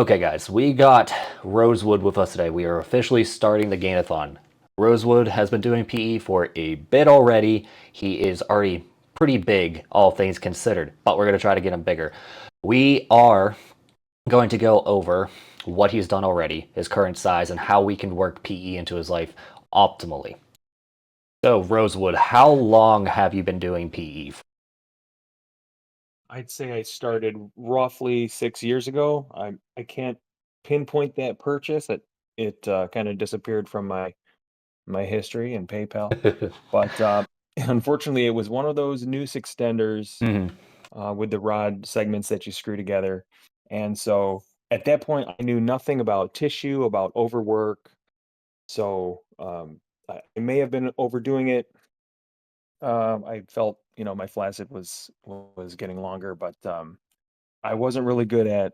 Okay, guys, we got Rosewood with us today. We are officially starting the Gainathon. Rosewood has been doing PE for a bit already. He is already pretty big, all things considered, but we're going to try to get him bigger. We are going to go over what he's done already, his current size, and how we can work PE into his life optimally. So, Rosewood, how long have you been doing PE? I'd say I started roughly 6 years ago. I can't pinpoint that purchase. It kinda disappeared from my history in PayPal, but, unfortunately, it was one of those noose extenders, Mhm. with the rod segments that you screw together, and so, at that point, I knew nothing about tissue, about overwork, so, I may have been overdoing it. I felt, my flaccid was getting longer, but, I wasn't really good at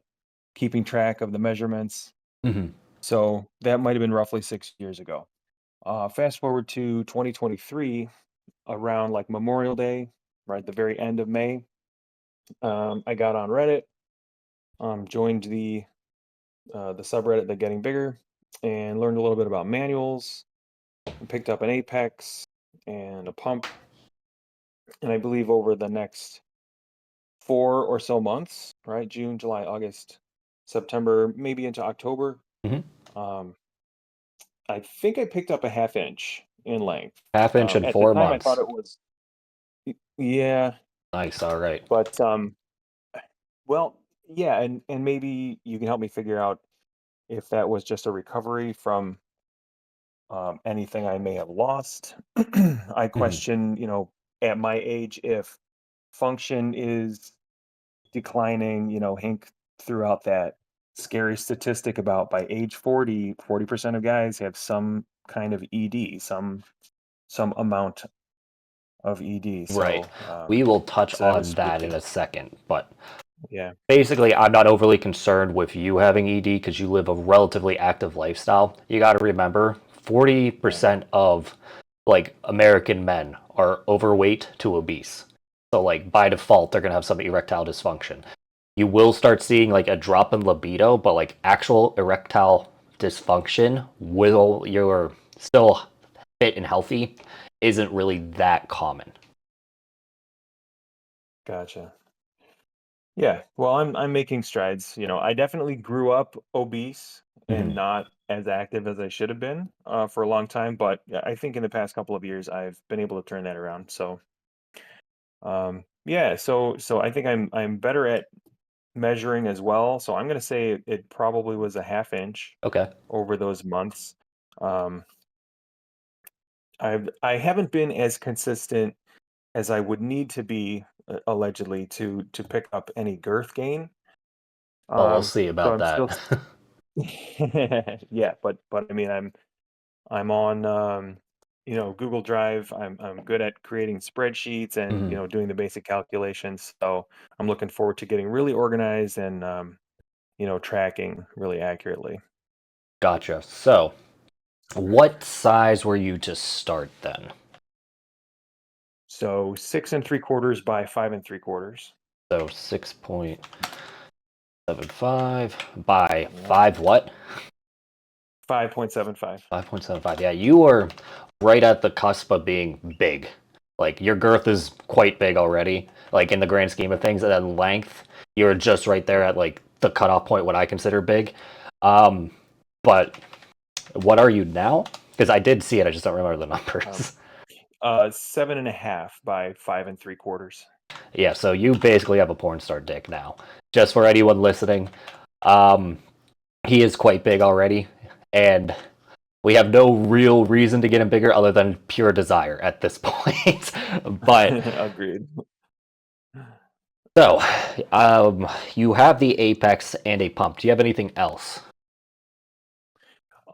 keeping track of the measurements, Mhm. so that might have been roughly 6 years ago. Fast forward to 2023, around, like, Memorial Day, right at the very end of May, I got on Reddit, joined the subreddit, The Getting Bigger, and learned a little bit about manuals, and picked up an apex and a pump, and I believe over the next 4 or so months, right, June, July, August, September, maybe into October, Mhm. um, I think I picked up a half inch in length. Half inch in At the four time, I thought months. it was yeah, Nice. All right. but, well, yeah, and maybe you can help me figure out if that was just a recovery from, anything I may have lost. I Mhm. question, at my age, if function is declining, Hank threw out that scary statistic about by age 40% of guys have some kind of ED, some amount of ED. Right. So, We will touch that on was that in spooky. a second, but Yeah. basically, I'm not overly concerned with you having ED because you live a relatively active lifestyle. You got to remember, Right. 40% of like American men are overweight to obese. So like by default, they're gonna have some erectile dysfunction. You will start seeing like a drop in libido, but like actual erectile dysfunction will you're still fit and healthy isn't really that common. Gotcha. Yeah. Well, I'm making strides. I definitely grew up obese and Mhm. not as active as I should have been for a long time. But yeah, I think in the past couple of years, I've been able to turn that around. So, yeah. So I think I'm better at measuring as well. So I'm gonna say it probably was a half inch Okay. over those months. Um, I haven't been as consistent as I would need to be, allegedly, to pick up any girth gain. Well, we'll Um, see so about I'm still, that. yeah, but I mean, I'm on, Google Drive. I'm good at creating spreadsheets and Mhm. doing the basic calculations. So I'm looking forward to getting really organized and tracking really accurately. Gotcha. So, what size were you to start then? So 6 3/4 by 5 3/4. So 6.75 by Yeah, 5 what? 5.75. 5.75. Yeah, you were right at the cusp of being big. Like your girth is quite big already, like in the grand scheme of things, and then length, you're just right there at like the cutoff point, what I consider big. Um, but what are you now? Because I did see it, I just don't remember the Um, numbers. 7.5 by 5 3/4. Yeah, so you basically have a porn star dick now. Just for anyone listening, um, he is quite big already, and we have no real reason to get him bigger other than pure desire at this point. But Agreed. so, you have the apex and a pump. Do you have anything else?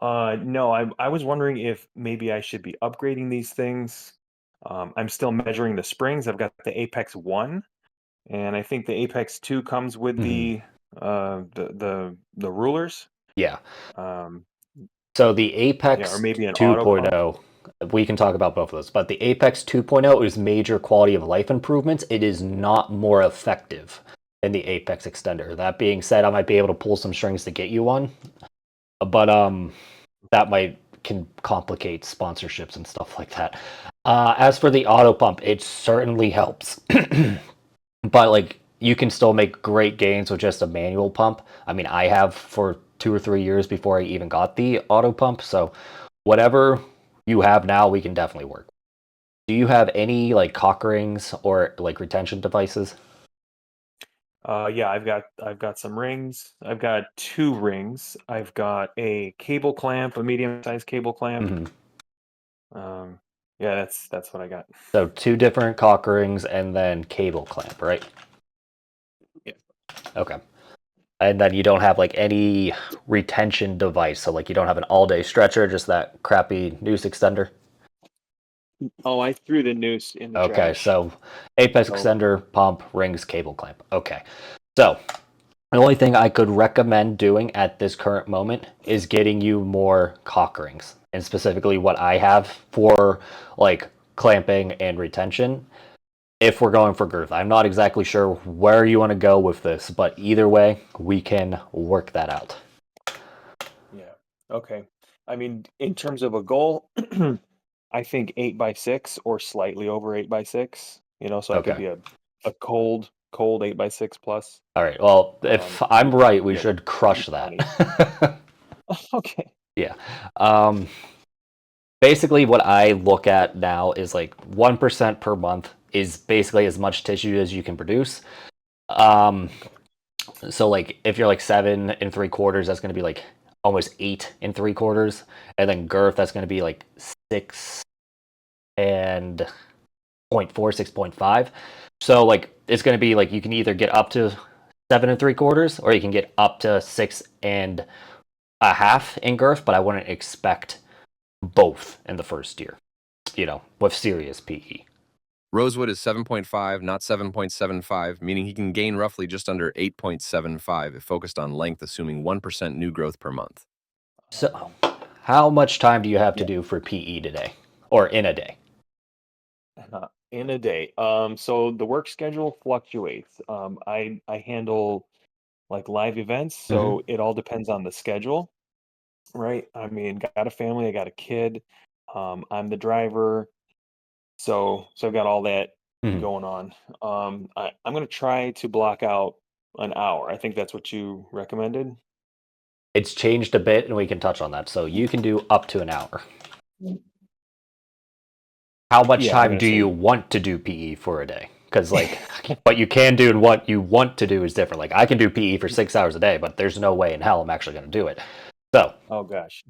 No, I was wondering if maybe I should be upgrading these things. I'm still measuring the springs. I've got the Apex 1, and I think the Apex 2 comes with Mhm. the rulers. Yeah. Um, So the yeah, or Apex maybe an auto pump. 2.0, we can talk about both of those, but the Apex 2.0 is major quality of life improvements. It is not more effective. in the Apex extender. That being said, I might be able to pull some strings to get you one, but that might can complicate sponsorships and stuff like that. As for the auto pump, it certainly helps, but like you can still make great gains with just a manual pump. I mean, I have for 2 or 3 years before I even got the auto pump. So whatever you have now, we can definitely work. Do you have any like cock rings or like retention devices? Yeah, I've got some rings. I've got 2 rings. I've got a cable clamp, a medium-sized cable clamp. Hmm. Um, yeah, that's what I got. So two different cock rings and then cable clamp, right? Yeah. Okay. And then you don't have like any retention device, so like you don't have an all-day stretcher, just that crappy noose extender. Oh, I threw the noose in the Okay, trash. so Apex So extender, pump, rings, cable clamp. Okay. So the only thing I could recommend doing at this current moment is getting you more cock rings, and specifically what I have for like clamping and retention. If we're going for girth, I'm not exactly sure where you want to go with this, but either way, we can work that out. yeah. Okay. I mean, in terms of a goal, I think 8x6 or slightly over 8x6. So I could Okay. be a cold 8x6 plus. All right. Well, Um, if I'm right, we yeah, should crush that. 220. Okay. Yeah. Um, Basically, what I look at now is like 1% per month is basically as much tissue as you can produce. Um, so like if you're like 7 3/4, that's going to be like almost 8 3/4, and then girth that's going to be like 6 and 0.4, 6.5. So like it's going to be like you can either get up to 7 3/4, or you can get up to 6.5 in girth. But I wouldn't expect both in the first year, with serious PE. Rosewood is 7.5, not 7.75, meaning he can gain roughly just under 8.75 if focused on length, assuming 1% new growth per month. So, how much time do you have to Yeah. do for PE today, or in a day? In a day. So the work schedule fluctuates. I handle like live events, Hmm. so it all depends on the schedule, right? I mean, got a family, I got a kid. I'm the driver, so I've got all that Hmm. going on. I'm gonna try to block out an hour. I think that's what you recommended. It's changed a bit, and we can touch on that. So you can do up to an hour. How much Yeah, I'm time gonna do you say want to do PE for a day? Because like what you can do and what you want to do is different. Like I can do PE for 6 hours a day, but there's no way in hell I'm actually going to do it. So oh gosh.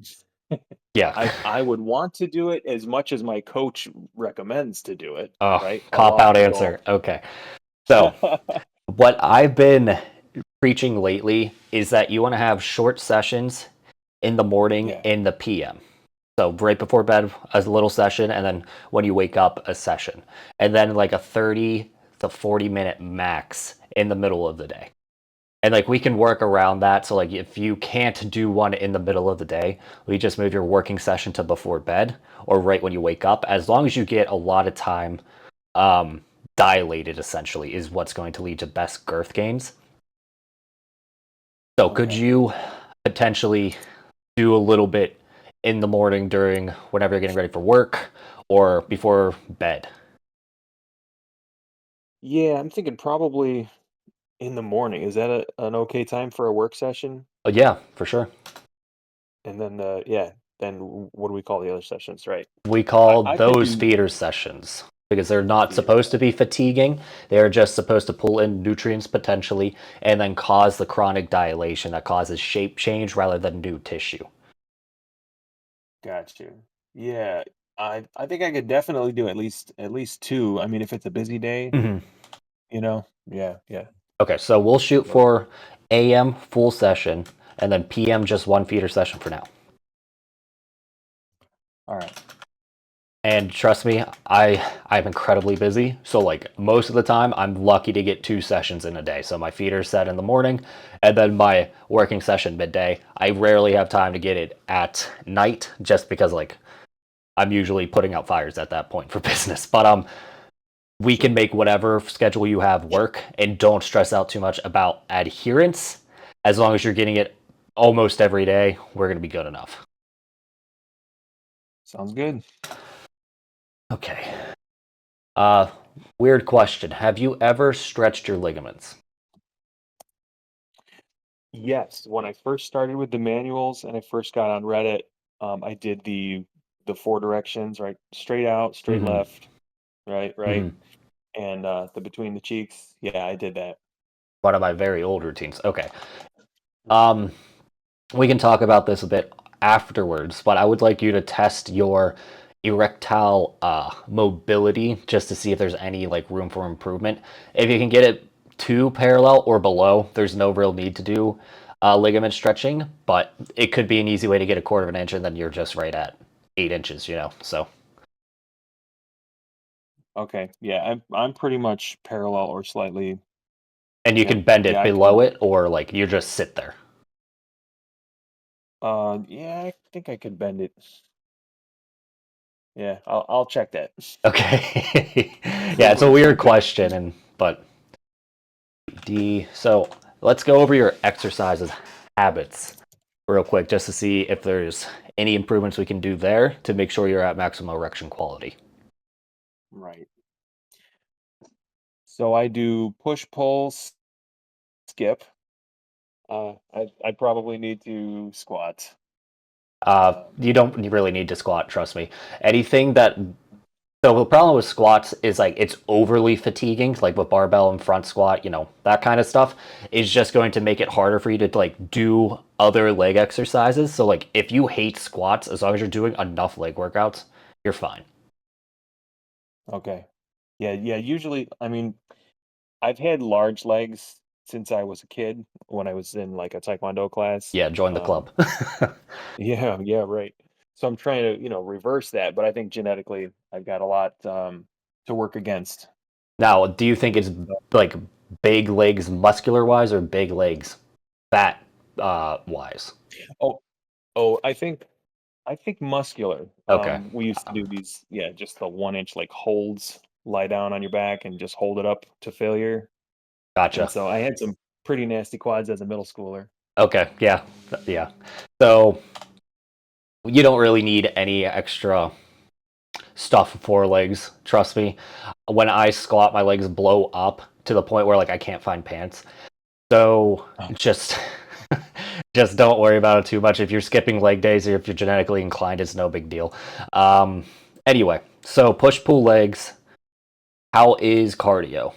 yeah. I would want to do it as much as my coach recommends to do it, Oh, right? I'll cop out often go answer. Okay. So what I've been preaching lately is that you want to have short sessions in the morning yeah, in the PM. So right before bed, a little session, and then when you wake up, a session, and then like a 30 to 40 minute max in the middle of the day. And like we can work around that. So like if you can't do one in the middle of the day, we just move your working session to before bed or right when you wake up. As long as you get a lot of time um, dilated, essentially, is what's going to lead to best girth gains. So could okay. you potentially do a little bit in the morning during whenever you're getting ready for work or before bed? Yeah, I'm thinking probably in the morning. Is that an okay time for a work session? Oh, yeah, for sure. And then yeah, then what do we call the other sessions, right? We call I those thinking feeder sessions because they're not theater supposed to be session. fatiguing. They're just supposed to pull in nutrients potentially and then cause the chronic dilation that causes shape change rather than new tissue. Got you. Yeah, I think I could definitely do at least two. I mean, if it's a busy day, Mhm. Yeah, yeah. Okay, so we'll shoot Well, for AM full session and then PM just one feeder session for now. all right. And trust me, I'm incredibly busy. So like most of the time, I'm lucky to get 2 sessions in a day. So my feeder set in the morning, and then my working session midday. I rarely have time to get it at night, just because like I'm usually putting out fires at that point for business. But we can Sure. make whatever schedule you have work, and don't stress out too much about adherence. As long as you're getting it almost every day, we're going to be good enough. Sounds good. Okay. Weird question. Have you ever stretched your ligaments? Yes, when I first started with the manuals and I first got on Reddit, I did the four directions, right? Straight out, straight Mm-hmm. left, right, right, Mm-hmm. and the between the cheeks. Yeah, I did that. One of my very old routines. Okay. Um, we can talk about this a bit afterwards, but I would like you to test your erectile mobility just to see if there's any like room for improvement. If you can get it too parallel or below, there's no real need to do ligament stretching, but it could be an easy way to get a quarter of an inch and then you're just right at 8 inches, so. Okay, yeah, I'm pretty much parallel or slightly. And you Yep, can bend yeah, it I can. below it or like you just sit there. Yeah, I think I could bend it. Yeah, I'll check that. Okay. Yeah, it's a We'll weird check that. question, but so let's go over your exercises habits real quick just to see if there's any improvements we can do there to make sure you're at maximum erection quality. Right. So I do push, pull, skip. I'd probably need to squat. You don't really need to squat, trust me. Anything that So the problem with squats is like it's overly fatiguing, like with barbell and front squat, that kind of stuff is just going to make it harder for you to like do other leg exercises. So like if you hate squats, as long as you're doing enough leg workouts, you're fine. Okay. Yeah, yeah. Usually, I mean, I've had large legs since I was a kid when I was in like a taekwondo class. Yeah, join the club. Yeah, yeah, right. So I'm trying to, reverse that, but I think genetically I've got a lot to work against. Now, do you think it's like big legs muscular wise or big legs fat wise? Oh, oh, I think muscular. Okay, We used to do these, yeah, just the 1 inch like holds, lie down on your back and just hold it up to failure. And gotcha. so I had some pretty nasty quads as a middle schooler. Okay, yeah, yeah. So you don't really need any extra stuff for legs. Trust me. When I squat, my legs blow up to the point where like I can't find pants. So Oh, just just don't worry about it too much. If you're skipping leg days or if you're genetically inclined, it's no big deal. Um, anyway, so push pull legs. How is cardio?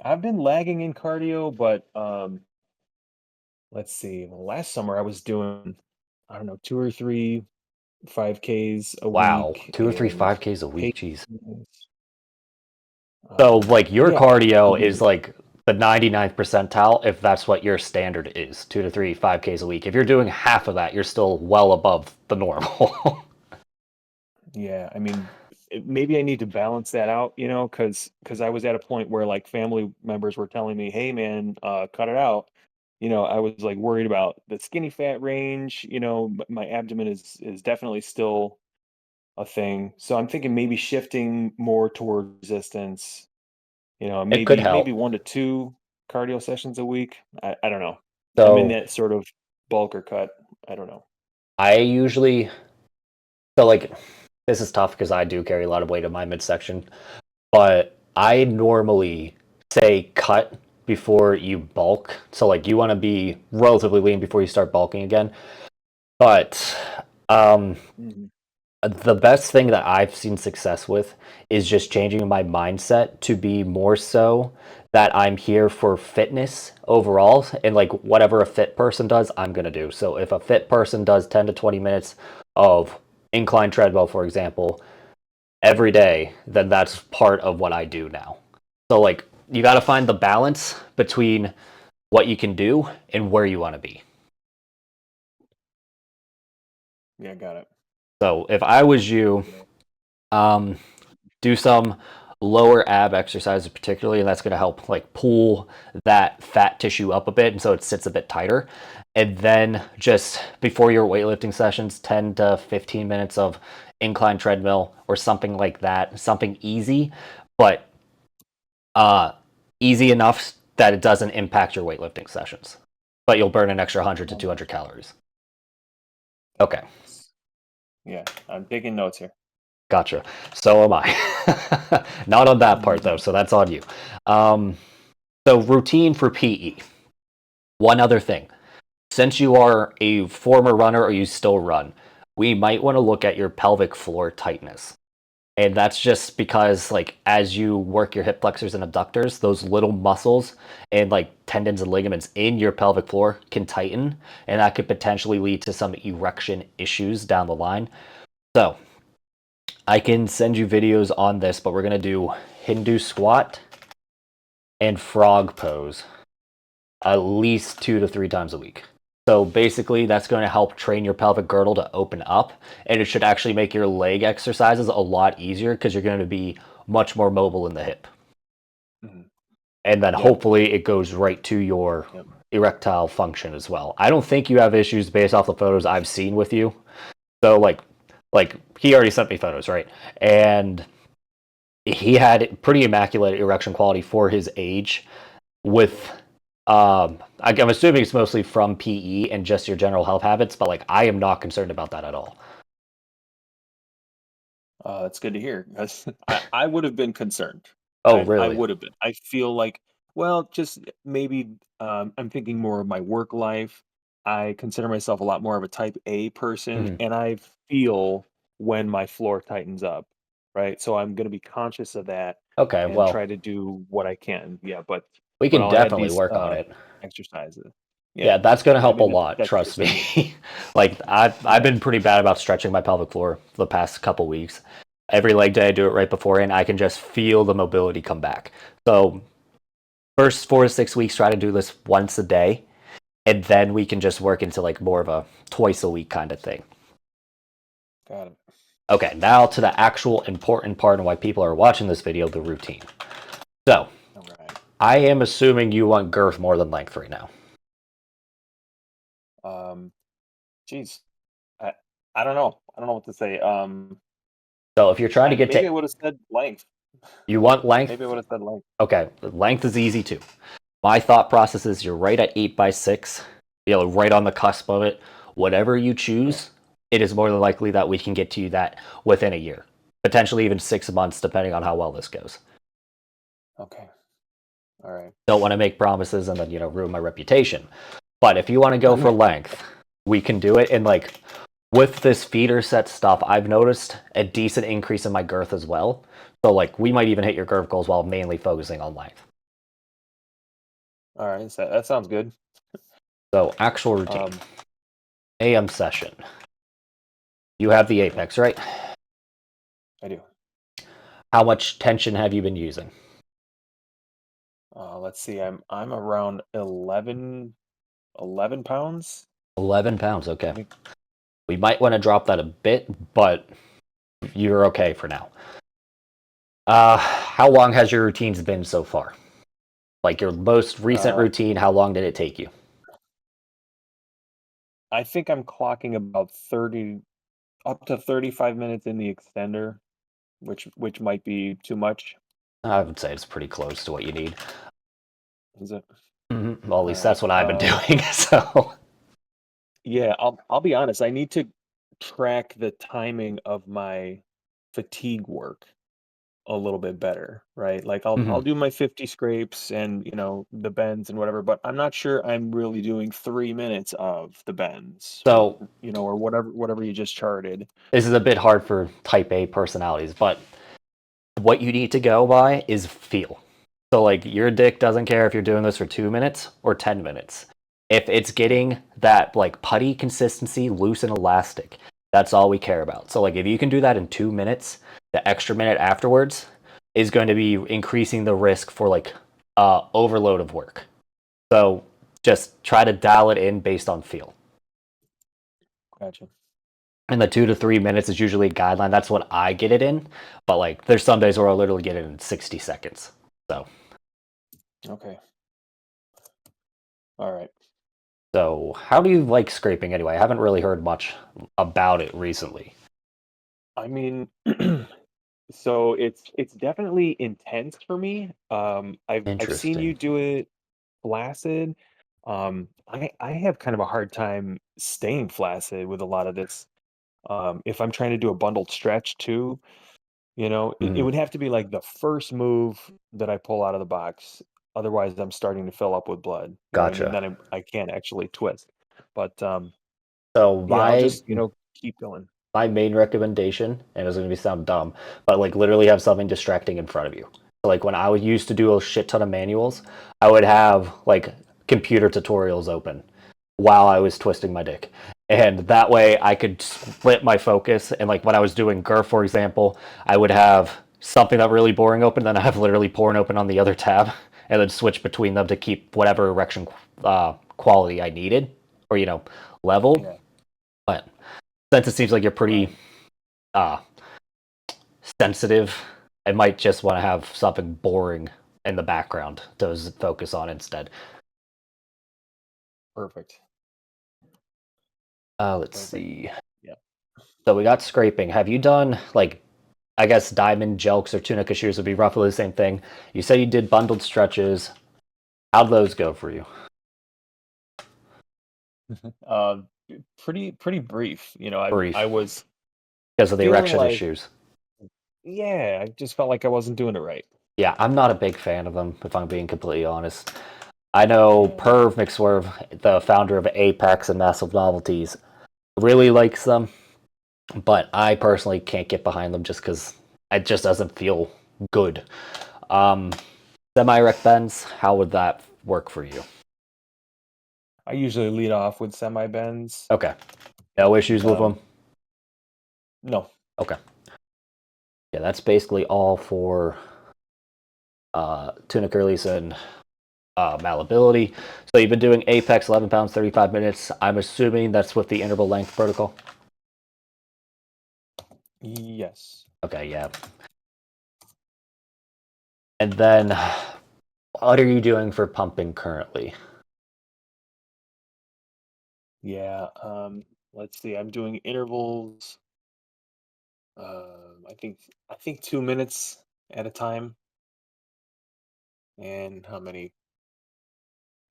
I've been lagging in cardio, but let's see. Well, last summer I was doing, I don't know, two or three 5Ks a Wow, week two or three and 5Ks a pace. week. Jeez. So Um, like your yeah, cardio is um, like the 99th percentile if that's what your standard is, 2 to 3 5Ks a week. If you're doing half of that, you're still well above the normal. yeah. I mean, maybe I need to balance that out, because I was at a point where like family members were telling me, "Hey, man, cut it out." I was like worried about the skinny fat range. My abdomen is definitely still a thing. So I'm thinking maybe shifting more toward resistance. It could Maybe help. 1 to 2 cardio sessions a week. I don't know. I'm in So that sort of bulk or cut. I don't know. I usually like this is tough because I do carry a lot of weight in my midsection, but I normally say cut before you bulk. So like you want to be relatively lean before you start bulking again. But um Mhm. the best thing that I've seen success with is just changing my mindset to be more so that I'm here for fitness overall and like whatever a fit person does, I'm going to do. So if a fit person does 10 to 20 minutes of incline treadmill, for example, every day, then that's part of what I do now. So like you got to find the balance between what you can do and where you want to be. Yeah, got it. So if I was you, Yeah. um, do some lower ab exercises particularly, and that's going to help like pull that fat tissue up a bit, and so it sits a bit tighter. And then just before your weightlifting sessions, 10 to 15 minutes of incline treadmill or something like that, something easy, but easy enough that it doesn't impact your weightlifting sessions, but you'll burn an extra 100 to 200 calories. Okay. Yeah, I'm taking notes here. Gotcha. So am I. Not on that part though, so that's on you. So routine for PE. One other thing. Since you are a former runner or you still run, we might want to look at your pelvic floor tightness. And that's just because like as you work your hip flexors and abductors, those little muscles and like tendons and ligaments in your pelvic floor can tighten, and that could potentially lead to some erection issues down the line. So I can send you videos on this, but we're going to do Hindu squat and frog pose at least 2 to 3 times a week. So basically, that's going to help train your pelvic girdle to open up, and it should actually make your leg exercises a lot easier because you're going to be much more mobile in the hip. Mm-hmm. And then hopefully it goes right to your erectile function as well. I don't think you have issues based off the photos I've seen with you. So like he already sent me photos, right? And he had pretty immaculate erection quality for his age with I'm assuming it's mostly from PE and just your general health habits, but like I am not concerned about that at all. That's good to hear. I would have been concerned. Oh, I really? would have been. I feel like, well, just maybe I'm thinking more of my work life. I consider myself a lot more of a type A person, Mhm. and I feel when my floor tightens up, right? So I'm going to be conscious of that Okay, and well, try to do what I can. Yeah, but we when can I'll add definitely these work on it. exercises, Yeah, yeah, that's going to I help a mean lot, that's trust just for me. me. Like I've Yeah, been pretty bad about stretching my pelvic floor the past couple weeks. Every leg day I do it right beforehand, I can just feel the mobility come back. So first 4 to 6 weeks, try to do this once a day, and then we can just work into like more of a twice a week kind of thing. got it. Okay, now to the actual important part and why people are watching this video, the routine. So All right. I am assuming you want girth more than length right now. Geez, I I don't know. I don't know what to say. So if you're trying to get Maybe to, I would have said length. you want Maybe I length? would have said length. Okay, length is easy too. My thought process is you're right at 8x6, right on the cusp of it. Whatever you Yeah. choose, it is more than likely that we can get to you that within a year, potentially even 6 months, depending on how well this goes. Okay. All right. Don't want to make promises and then ruin my reputation. But if you want to go for length, we can do it. And like with this feeder set stuff, I've noticed a decent increase in my girth as well. So like we might even hit your girth goals while mainly focusing on length. All right. So that sounds good. So actual routine, Um, AM session. You have the Apex, right? I do. How much tension have you been using? Let's see. I'm around 11 pounds. 11 pounds. I Okay. think. We might want to drop that a bit, but you're okay for now. How long has your routines been so far? Like your most recent Uh, routine, how long did it take you? I think I'm clocking about 30 up to 35 minutes in the extender, which might be too much. I would say it's pretty close to what you need. Is it? Well, at All least right. that's what I've been doing. So, Yeah, I'll be honest. I need to track the timing of my fatigue work a little bit better, right? Like I'll Mhm. do my 50 scrapes and the bends and whatever, but I'm not sure I'm really doing 3 minutes of the bends or So or whatever you just charted. this is a bit hard for type A personalities, but what you need to go by is feel. So like your dick doesn't care if you're doing this for 2 minutes or 10 minutes. If it's getting that like putty consistency, loose and elastic, that's all we care about. So like if you can do that in 2 minutes, the extra minute afterwards is going to be increasing the risk for like overload of work. So just try to dial it in based on feel. Gotcha. And the 2 to 3 minutes is usually a guideline. That's what I get it in. But like, there's some days where I'll literally get it in 60 seconds. So. Okay. All right. So, how do you like scraping anyway? I haven't really heard much about it recently. I mean, so it's definitely intense for me. I've seen you Interesting. do it flaccid. I have kind of a hard time staying flaccid with a lot of this. If I'm trying to do a bundled stretch too, it Mhm. would have to be like the first move that I pull out of the box. Otherwise, I'm starting to fill up with blood. You know what I mean? Gotcha. Then I can't actually twist. But So, yeah, I'll just keep going. my main recommendation, and it's going to sound dumb, but like literally have something distracting in front of you. So like when I would used to do a shit ton of manuals, I would have like computer tutorials open while I was twisting my dick. And that way I could split my focus. And like when I was doing GERF, for example, I would have something that really boring open, then I have literally porn open on the other tab, and then switch between them to keep whatever erection quality I needed, or level. Yeah. But since it seems like you're pretty Right. uh, sensitive, I might just want to have something boring in the background to focus on instead. Perfect. Let's Perfect. see. Yeah. So we got scraping. Have you done like, I guess diamond jelks or tunica shears would be roughly the same thing. You said you did bundled stretches. How'd those go for you? Uh, pretty brief. I Brief. was Because of the feeling erection like, issues. yeah, I just felt like I wasn't doing it right. Yeah, I'm not a big fan of them, if I'm being completely honest. I know Yeah. Perv McSwerve, the founder of Apex and Massive Novelties, really likes them, but I personally can't get behind them just because it just doesn't feel good. Um, Semi-erect bends, how would that work for you? I usually lead off with semi bends. Okay. No issues with Um, them? no. Okay. Yeah, that's basically all for tunic release and malleability. So you've been doing Apex 11 pounds, 35 minutes. I'm assuming that's with the interval length protocol? Yes. Okay, yeah. And then what are you doing for pumping currently? Yeah. Let's see. I'm doing intervals. I think 2 minutes at a time. And how many?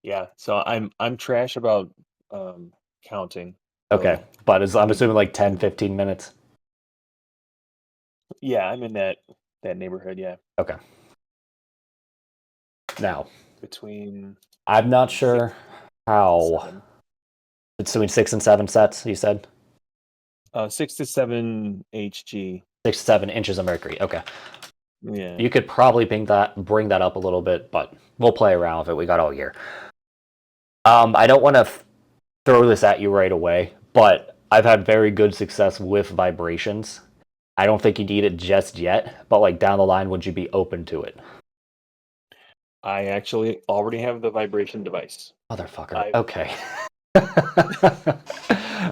Yeah. So I'm trash about counting. Okay, So but let I'm me. assuming like 10, 15 minutes? Yeah, I'm in that neighborhood. Yeah, Okay. Now, between I'm not six sure and how. seven. It's between 6 and 7 sets, you said? 6 to 7 HG. 6 to 7 inches of mercury. Okay. Yeah. You could probably bring that up a little bit, but we'll play around with it. We got all year. I don't want to throw this at you right away, but I've had very good success with vibrations. I don't think you need it just yet, but like down the line, would you be open to it? I actually already have the vibration device. Motherfucker. I Okay.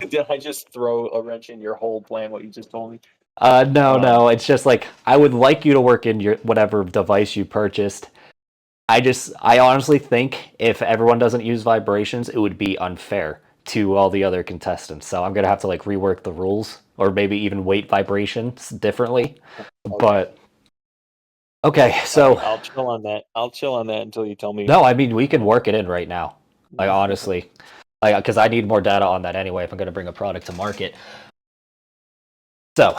did I just throw a wrench in your whole plan? What you just told me? No, Um, no. It's just like I would like you to work in your whatever device you purchased. I honestly think if everyone doesn't use vibrations, it would be unfair to all the other contestants. So I'm gonna have to like rework the rules, or maybe even weight vibrations differently. okay. But okay, All right. so I'll chill on that. I'll chill on that until you tell me. no, I mean we can Um, work it in right now. Like honestly, like because I need more data on that anyway if I'm gonna bring a product to market. So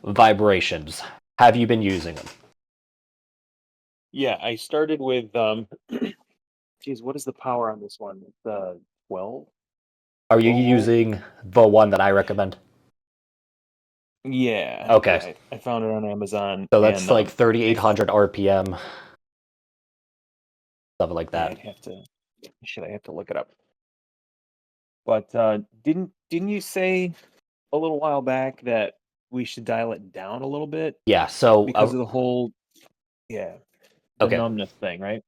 vibrations, have you been using them? yeah, I started with geez, what is the power on this one? It's 12. Are you 12 volt. using the one that I recommend? Yeah, Okay, yeah. I found it on Amazon, so that's and like if 3,800 RPM, something like yeah, that. I have to look it up. But didn't you say a little while back that we should dial it down a little bit Yeah. So because of the whole yeah the okay. numbness thing, right?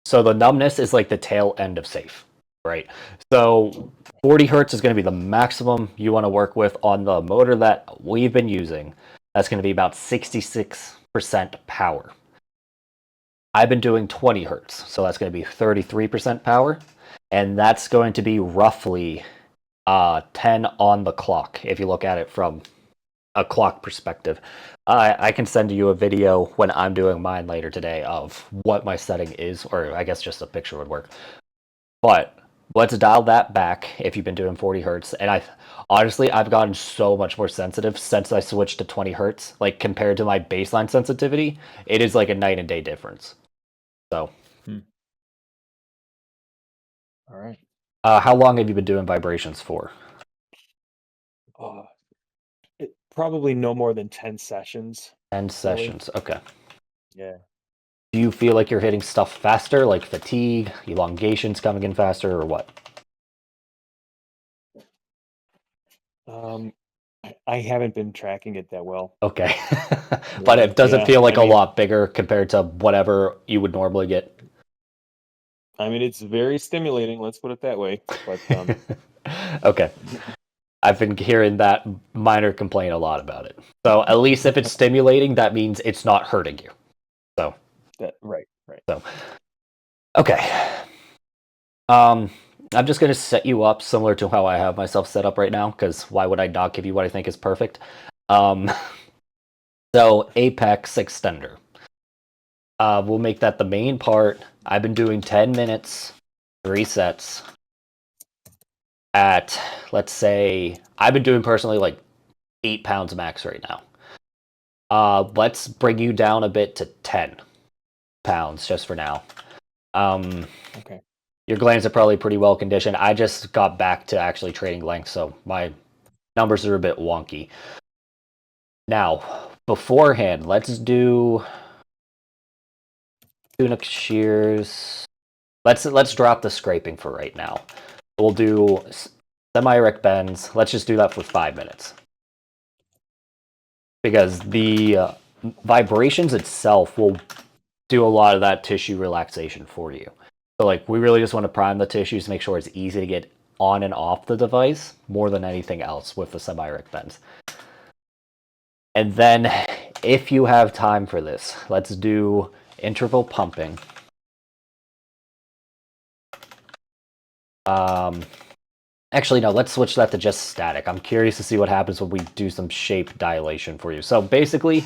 So the numbness is like the tail end of safe. Right. So 40 hertz is going to be the maximum you want to work with on the motor that we've been using. That's going to be about 66% power. I've been doing 20 hertz, so that's going to be 33% power, and that's going to be roughly 10 on the clock if you look at it from a clock perspective. I can send you a video when I'm doing mine later today of what my setting is, or I guess just a picture would work. But let's dial that back if you've been doing 40 hertz. And honestly, I've gotten so much more sensitive since I switched to 20 hertz. Like compared to my baseline sensitivity, it is like a night and day difference. So, All right. How long have you been doing vibrations for? Probably no more than 10 sessions. 10 sessions. Okay. Yeah. Do you feel like you're hitting stuff faster, like fatigue, elongations coming in faster, or what? I haven't been tracking it that well. Okay. But it doesn't Yeah, feel like I a mean- lot bigger compared to whatever you would normally get. I mean, it's very stimulating, let's put it that way. But Okay. I've been hearing that minor complaint a lot about it. So at least if it's stimulating, that means it's not hurting you. So right. so okay. I'm just gonna set you up similar to how I have myself set up right now, because why would I not give you what I think is perfect? So apex extender. We'll make that the main part. I've been doing 10 minutes, 3 sets at, let's say, I've been doing personally like 8 pounds max right now. Let's bring you down a bit to 10 pounds just for now. Okay. Your glands are probably pretty well conditioned. I just got back to actually training length, so my numbers are a bit wonky. Now, beforehand, let's do tunic shears. Let's drop the scraping for right now. We'll do semi-erect bends. Let's just do that for 5 minutes. Because the vibrations itself will do a lot of that tissue relaxation for you. So like we really just want to prime the tissues, make sure it's easy to get on and off the device more than anything else with the semi-erect bends. And then if you have time for this, let's do interval pumping. Actually, no, let's switch that to just static. I'm curious to see what happens when we do some shape dilation for you. So basically,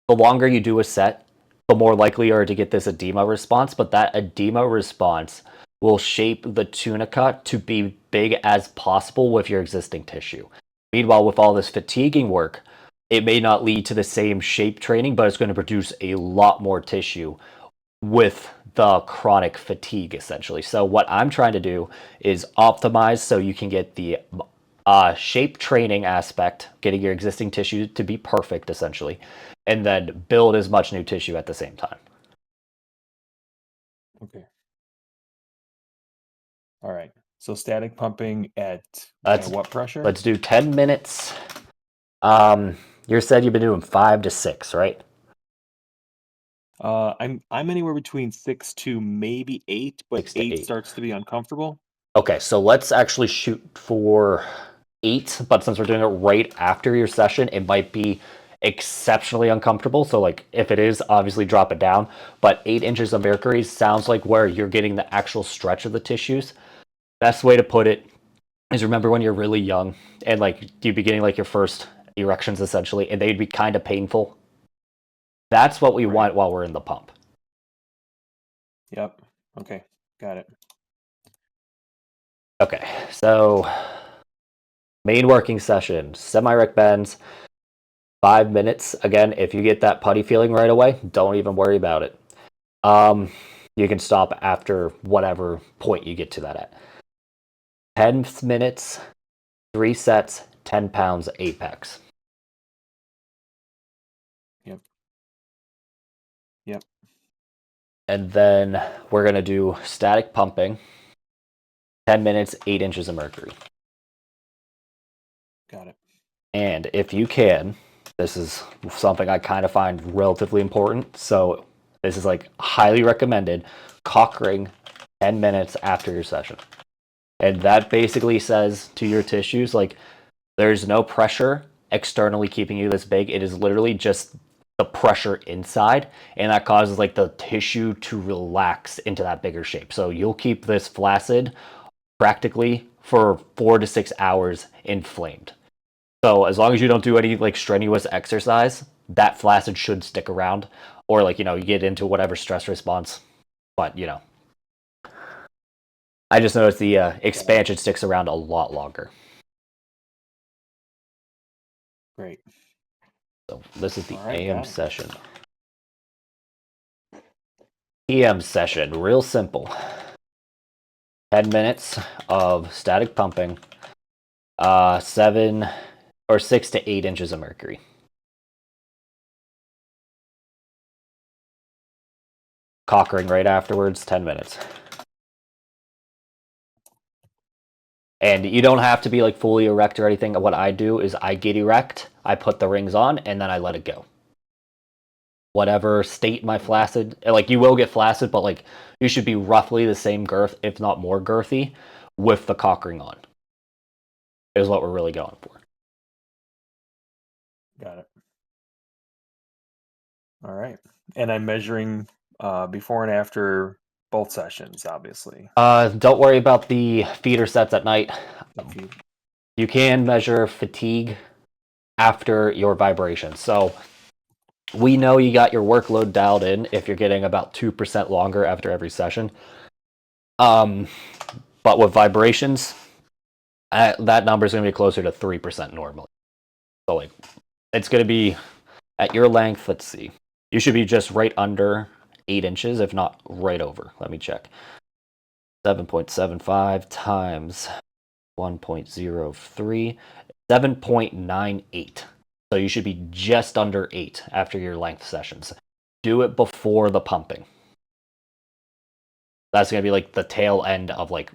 the longer you do a set, the more likely you are to get this edema response, but that edema response will shape the tunica to be big as possible with your existing tissue. Meanwhile, with all this fatiguing work, it may not lead to the same shape training, but it's going to produce a lot more tissue with the chronic fatigue, essentially. So what I'm trying to do is optimize so you can get the shape training aspect, getting your existing tissue to be perfect, essentially, and then build as much new tissue at the same time. Okay. All right. So static pumping at what pressure? Let's do 10 minutes. You said you've been doing 5 to 6, right? I'm anywhere between 6 to maybe 8, but 6 to 8 8. starts to be uncomfortable. Okay, so let's actually shoot for 8, but since we're doing it right after your session, it might be exceptionally uncomfortable. So like if it is, obviously drop it down, but 8 inches of mercury sounds like where you're getting the actual stretch of the tissues. Best way to put it is remember when you're really young and like you'd be getting like your first erections essentially, and they'd be kind of painful. That's what we want while we're in the pump. Yep. Okay. Got it. Okay, so main working session, semi-erect bends, 5 minutes. Again, if you get that putty feeling right away, don't even worry about it. You can stop after whatever point you get to that at. 10 minutes, 3 sets, 10 pounds apex. Yep. And then we're going to do static pumping, 10 minutes, 8 inches of mercury. Got it. And if you can, this is something I kind of find relatively important, so this is like highly recommended, Cockring 10 minutes after your session. And that basically says to your tissues, like, there's no pressure externally keeping you this big. It is literally just the pressure inside, and that causes like the tissue to relax into that bigger shape. So you'll keep this flaccid practically for 4 to 6 hours inflamed. So as long as you don't do any like strenuous exercise, that flaccid should stick around, or like, you get into whatever stress response. But I just noticed the expansion sticks around a lot longer. Great. So this is the All right, AM got it. session. PM session, real simple. 10 minutes of static pumping, 7 or 6 to 8 inches of mercury. Cockring right afterwards, 10 minutes. And you don't have to be like fully erect or anything. What I do is I get erect, I put the rings on, and then I let it go. Whatever state my flaccid, like you will get flaccid, but like you should be roughly the same girth, if not more girthy, with the cockring on. Is what we're really going for. Got it. All right. And I'm measuring before and after both sessions, obviously. Don't worry about the feeder sets at night. If you, You can measure fatigue after your vibration. So we know you got your workload dialed in if you're getting about 2% longer after every session. But with vibrations, that number is going to be closer to 3% normally. So like, it's going to be at your length. Let's see. You should be just right under 8 inches, if not right over. Let me check. 7.75 times 1.03, 7.98. So you should be just under 8 after your length sessions. Do it before the pumping. That's going to be like the tail end of like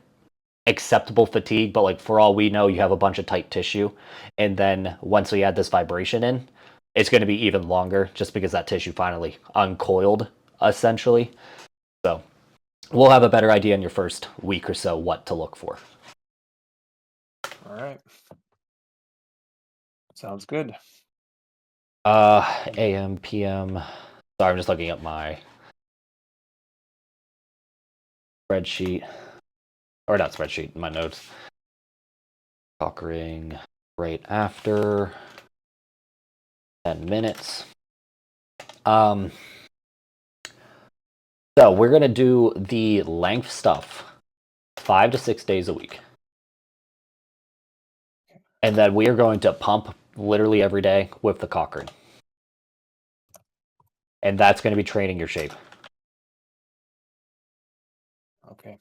acceptable fatigue, but like for all we know, you have a bunch of tight tissue. And then once we add this vibration in, it's going to be even longer just because that tissue finally uncoiled, essentially. So we'll have a better idea in your first week or so what to look for. all right. Sounds good. AM, PM. Sorry, I'm just looking at my spreadsheet. Or not spreadsheet, my notes. Cockring right after 10 minutes. So we're going to do the length stuff 5 to 6 days a week. And then we are going to pump literally every day with the Cockring. And that's going to be training your shape. Okay.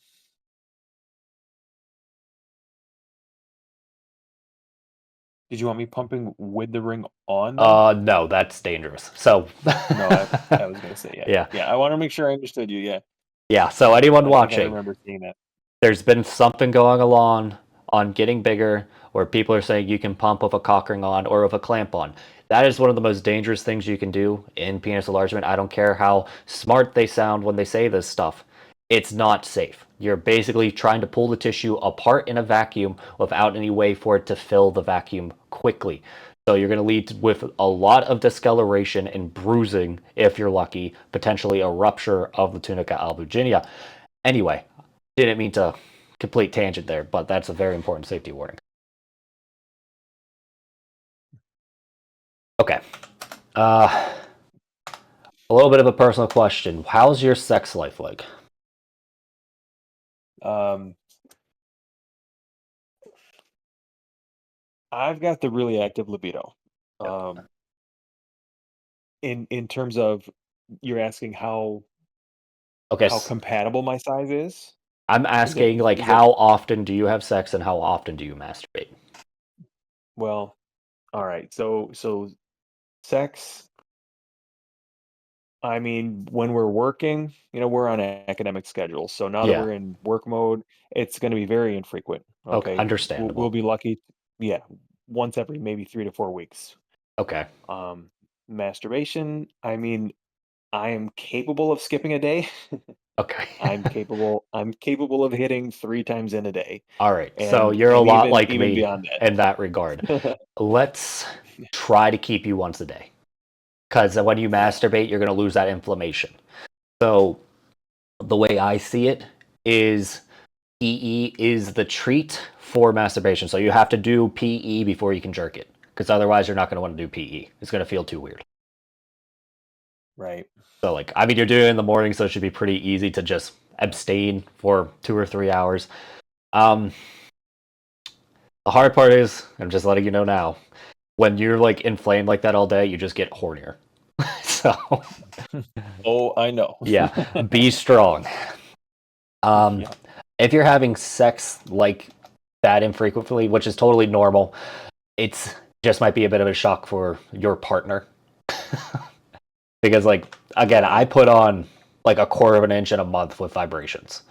Did you want me pumping with the ring on? Though? No, that's dangerous. So No, I was gonna say Yeah. I want to make sure I understood you. Yeah. Yeah. So anyone I think I watching, remember seeing that. there's been something going along on getting bigger where people are saying you can pump with a cockring on or with a clamp on. That is one of the most dangerous things you can do in penis enlargement. I don't care how smart they sound when they say this stuff. It's not safe. You're basically trying to pull the tissue apart in a vacuum without any way for it to fill the vacuum quickly. So you're going to lead with a lot of discoloration and bruising if you're lucky, potentially a rupture of the tunica albuginea. Anyway, didn't mean to complete tangent there, but that's a very important safety warning. Okay. A little bit of a personal question. How's your sex life like? I've got the really active libido. In terms of you're asking how Okay, compatible my size is? I'm asking like how often do you have sex and how often do you masturbate? Well, all right. So sex, I mean, when we're working, we're on an academic schedule. So now that Yeah. we're in work mode, it's going to be very infrequent. Okay. Understandable. We'll be lucky. Yeah. Once every maybe 3 to 4 weeks. Okay. Masturbation, I mean, I am capable of skipping a day. Okay. I'm capable of hitting 3 times in a day, All right. So and you're a lot like even me beyond in that regard. that. Let's try to keep you once a day. Because when you Yeah. masturbate, you're going to lose that inflammation. So the way I see it is PE is the treat for masturbation. So you have to do PE before you can jerk it. Because otherwise, you're not going to want to do PE. It's going to feel too weird. Right. So, like, I mean, you're doing it in the morning, so it should be pretty easy to just abstain for 2 or 3 hours. Um, the hard part is, I'm just letting you know now, when you're like inflamed like that all day, you just get hornier. So, Oh, I know. yeah, be strong. Yeah. If you're having sex like that infrequently, which is totally normal, it's just might be a bit of a shock for your partner. Because, like, again, I Right. put on like a quarter of an inch in a month with vibrations.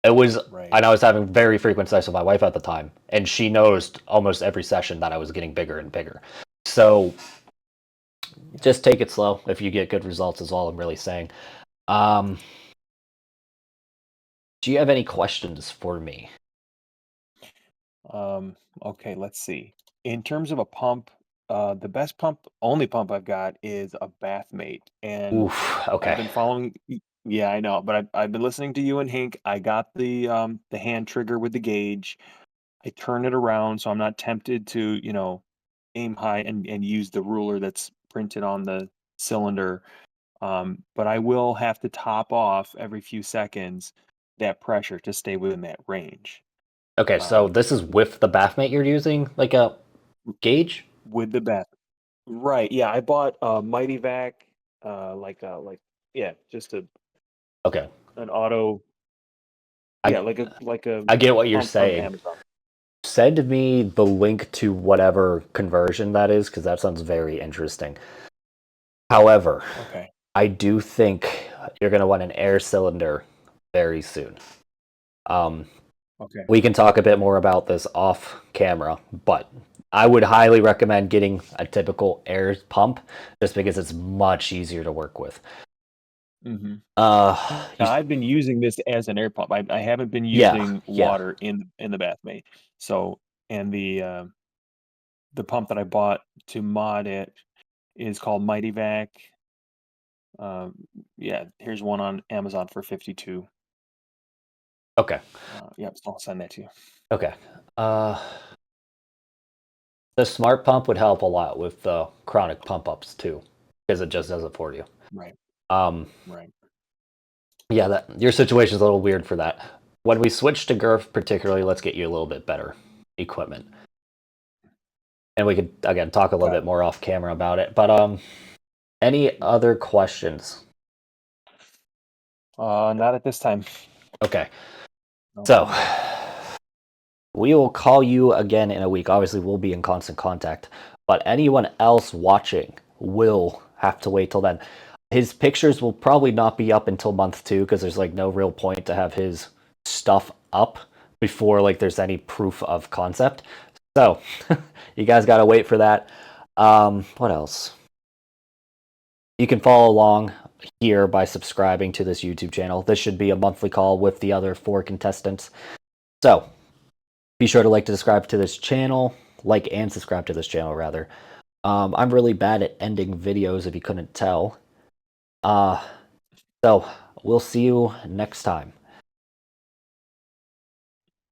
It was, Right. and I was having very frequent sex with my wife at the time, and she noticed almost every session that I was getting bigger and bigger. So just take it slow if you get good results, is all I'm really saying. Um, do you have any questions for me? Okay, let's see. In terms of a pump, only pump I've got is a Bathmate, and Oof, I've okay. been following. Yeah, I know, but I've been listening to you and Hink. I got the hand trigger with the gauge. I turn it around so I'm not tempted to, aim high and use the ruler that's printed on the cylinder. But I will have to top off every few seconds that pressure to stay within that range. Okay, so Um, this is with the bathmate you're using, like a gauge? with the bath. Right. Yeah, I bought a Mighty Vac, yeah, just Okay. an auto, I yeah, like a I get what you're pump from saying. Amazon. Send me the link to whatever conversion that is, because that sounds very interesting. However, Okay. I do think you're going to want an air cylinder very soon. Um, Okay. we can talk a bit more about this off camera, but I would highly recommend getting a typical air pump just because it's much easier to work with. hmm Uh, you, Now, I've been using this as an air pump. I haven't been yeah, using yeah. water in the Bathmate. So, and the pump that I bought to mod it is called Mighty Vac. Um, yeah, here's one on Amazon for 52. Okay, Yep, I'll send that to you. okay. Uh, the smart pump would help a lot with the chronic pump ups too, because it just does it for you. Right. Um, Right. yeah, that your situation's a little weird for that. When we switch to Girth, particularly, let's get you a little bit better equipment, and we could again talk a little Okay. bit more off camera about it. But any other questions? Not at this time. Okay, No so problem. we will call you again in a week. Obviously, we'll be in constant contact, but anyone else watching will have to wait till then. His pictures will probably not be up until month 2 because there's like no real point to have his stuff up before like there's any proof of concept. So you guys got to wait for that. What else? You can follow along here by subscribing to this YouTube channel. This should be a monthly call with the other 4 contestants. So be sure to subscribe to this channel, like and subscribe to this channel rather. I'm really bad at ending videos if you couldn't tell. So we'll see you next time.